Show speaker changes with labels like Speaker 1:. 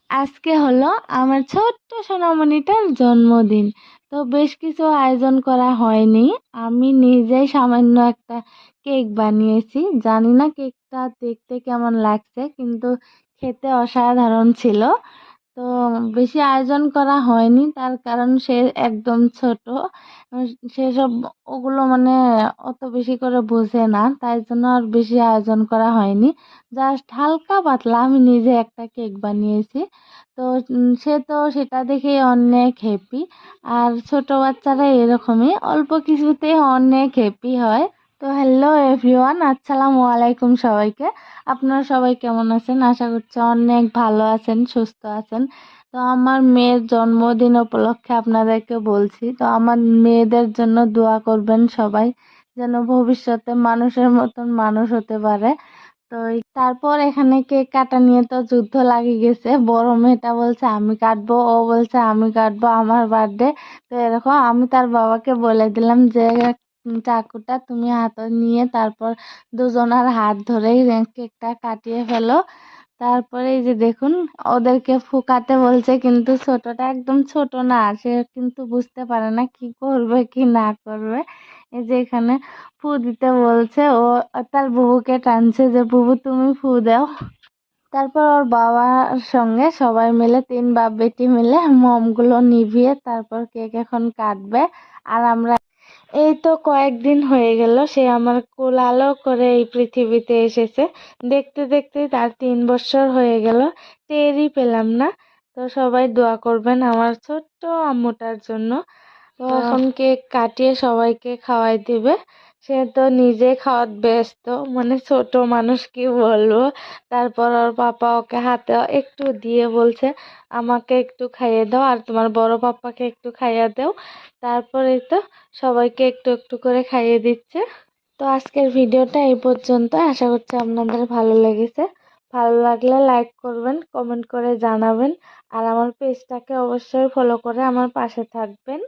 Speaker 1: আজকে হলো আমার ছোট্ট সোনামণিটার জন্মদিন। তো বেশ কিছু আয়োজন করা হয়নি। আমি নিজেই সামান্য একটা কেক বানিয়েছি। জানি না কেকটা দেখতে কেমন লাগছে, কিন্তু খেতে অসাধারণ ছিল। তো বেশি আয়োজন করা হয়নি, তার কারণ সে একদম ছোট। আহ, সেসব ওগুলো মানে অত বেশি করে বোঝে না, তাই জন্য আর বেশি আয়োজন করা হয়নি। জাস্ট হালকা পাতলা আমি নিজে একটা কেক বানিয়েছি। তো সে তো সেটা দেখেই অনেক হ্যাপি। আর ছোট বাচ্চারা এরকমই, অল্প কিছুতে অনেক হ্যাপি হয়। তো হ্যালো এভরিওয়ান, আসসালামু আলাইকুম সবাইকে। আপনারা সবাই কেমন আছেন? আশা করছি অনেক ভালো আছেন, সুস্থ আছেন। তো আমার মেয়ের জন্মদিন উপলক্ষে আপনাদেরকে বলছি, তো আমার মেয়েদের জন্য দোয়া করবেন সবাই, যেন ভবিষ্যতে মানুষের মতন মানুষ হতে পারে। তো তারপর এখানে কেক কাটা নিয়ে তো যুদ্ধ লাগিয়ে গেছে। বড় মেয়েটা বলছে আমি কাটবো, ও বলছে আমি কাটবো, আমার বার্থডে। তো এরকম আমি তার বাবাকে বলে দিলাম যে চাকুটা তুমি হাতে নিয়ে তারপর দুজনার হাত ধরেই কেকটা কাটিয়ে ফেলো। তারপরে এই যে দেখুন, ওদেরকে ফুকাতে বলছে, কিন্তু ছোটটা একদম ছোট না, সে কিন্তু বুঝতে পারে না কি করবে কি না করবে। এই যে এখানে ফু দিতে বলছে, ও তার বুবুকে টানছে যে বুবু তুমি ফু দাও। তারপর ওর বাবার সঙ্গে সবাই মিলে, তিন বাপ বেটি মিলে মোমগুলো নিভিয়ে তারপর কেক এখন কাটবে। আর আমরা এই তো কয়েকদিন হয়ে গেল সে আমার কোলালো করে এই পৃথিবীতে এসেছে। দেখতে দেখতে তার 3 বছর হয়ে গেল, টেরই পেলাম না। তো সবাই দোয়া করবেন আমার ছোট্ট আম্মুটার জন্য। তো এখন কেক কাটিয়ে সবাইকে খাওয়াই দিবে। সে তো নিজে খাওয়াত ব্যস্ত, মানে ছোট মানুষ কি বলবো। তারপর ওর পাপা ওকে হাতে একটু দিয়ে বলছে আমাকে একটু খাইয়ে দাও আর তোমার বড় পাপ্পাকে একটু খাইয়ে দাও। তারপরে তো সবাইকে একটু একটু করে খাইয়ে দিচ্ছে। তো আজকের ভিডিওটা এই পর্যন্ত, আশা করছি আপনাদের ভালো লেগেছে। ভালো লাগলে লাইক করবেন, কমেন্ট করে জানাবেন। আর আমার পেজটাকে অবশ্যই ফলো করে আমার পাশে থাকবেন।